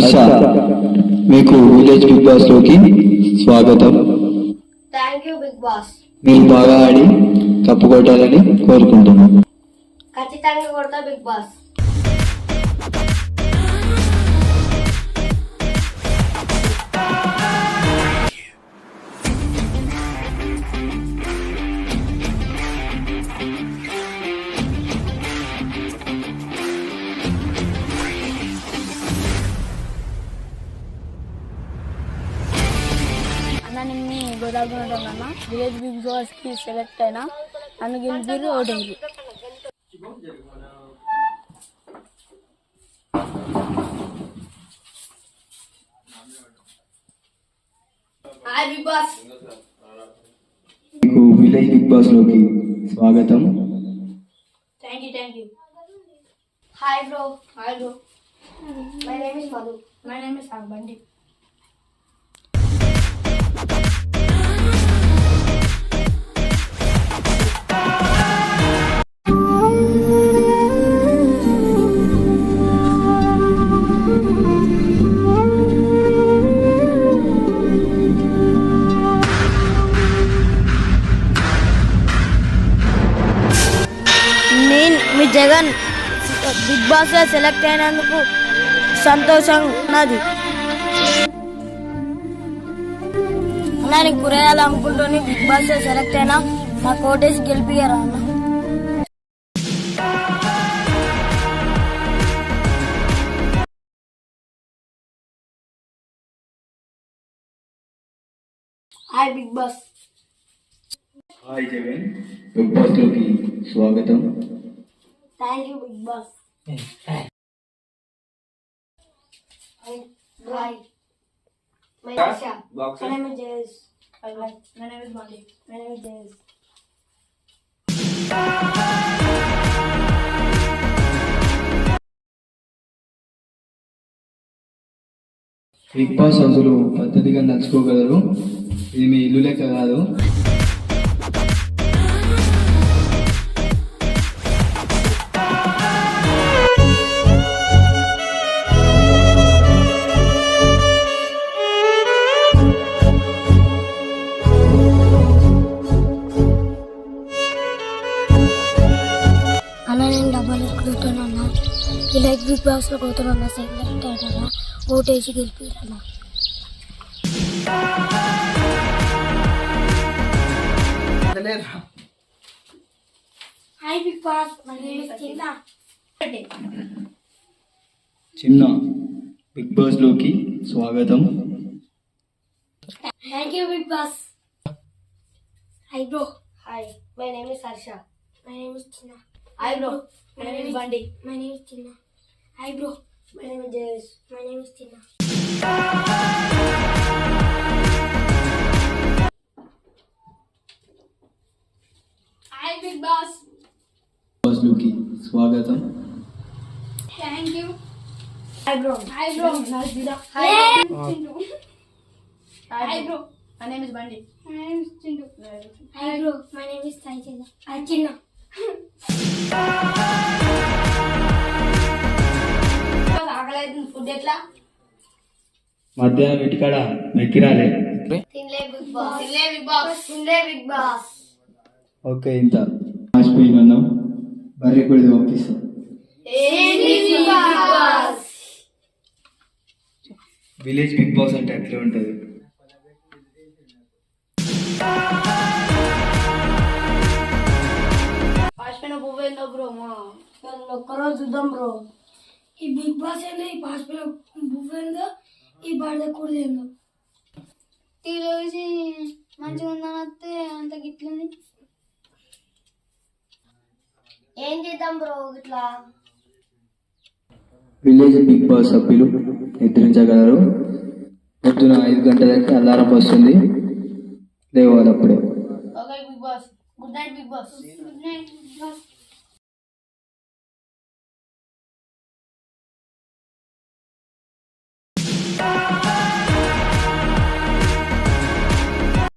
హర్ష, మీకు village big boss లోకి స్వాగతం. Thank you big Boss. మీరు బాగా ఆడి కప్పు కొట్టాలని కోరుకుంటున్నాను. ఖచ్చితంగా కొడతా బిగ్ బాస్. నిన్ను గోదావరి విలేజ్ బిగ్ బాస్ కి సెలెక్ట్ అయినా నన్ను గెలిపి ఓటేది. మీకు విలేజ్ బిగ్ బాస్ లోకి స్వాగతం. Thank you. Hi bro. My name is Madhu. My name is Bandi. మీ జగన్ బిగ్ బాస్ లో సెలెక్ట్ అయినందుకు సంతోషంగా ఉన్నది. అన్నా నేను కూరగాయలు అమ్ముకుంటూనే బిగ్ బాస్ లో సెలెక్ట్ అయినా నా కోటేసి గెలిపియరా అన్న. Hi Bigg Boss. Hi Jagan, Bigg boss లోకి స్వాగతం. Thank you big Boss. Hi my Harsha. My name is Jayesh. My name is Bandi. My name is Jayesh. Bigg Boss అసలు పద్ధతిగా నడుచుకోగలరు. ఇది మీ ఇల్లు లెక్క కాదు. అన్న నేను డబ్బులు ఎక్కుతున్నా విలేజ్ బిగ్ బాస్ లో పోతున్నా సెలెక్ట్ అయినా ఓటేసి గెలిపిరన్నా. Hi Bigg Boss. My name is Chinna, Bigg boss లోకి స్వాగతం. Thank you big Boss. Hi bro. Hi my name is Harsha. My name is Chinna. Hi bro. My name is Bandi. My name is Chinna. Hi bro. My name is Jayesh. My name is Chinna. Hi Bigg Boss. Boss లోకి స్వాగతం. Thank you. Hi bro. Hi bro. Hi hi bro. My name is Bandi. My name is Chindu. Hi bro. My name is Sai Chinna. Hi చిన్న. ఆకలి food ఎట్లా? మధ్యాహ్నం ఇంటికాడ మెక్కిరాలే. తినలే big boss. తినలే big boss. Okay, ఇంత మర్చిపోయినాం. బర్రె కొడిది పంపిస్తాం. విలేజ్ బిగ్ బాస్ అంటే అట్లే ఉంటుంది. పాస్పోయిన పువ్వు ఏందో బ్రో. ఒక్కరోజు చూద్దాం బ్రో. ఈ బిగ్ బాస్ ఏందో, ఈ పాస్పోర్ట్ బుక్ ఏందో, ఈ బర్డ కూడా ఏందో. తీసి మంచిగా ఉందని వస్తే అంత గిట్లుంది. ఏం చేద్దాం బ్రో ఇట్లా? విలేజ్ బిగ్ బాస్ సభ్యులు నిద్రించగలరు. పొద్దున 5 గంటలకి అలారం వస్తుంది, లేవాలి అప్పుడే. Okay Bigg Boss. Good night Bigg Boss. Good night Bigg boss.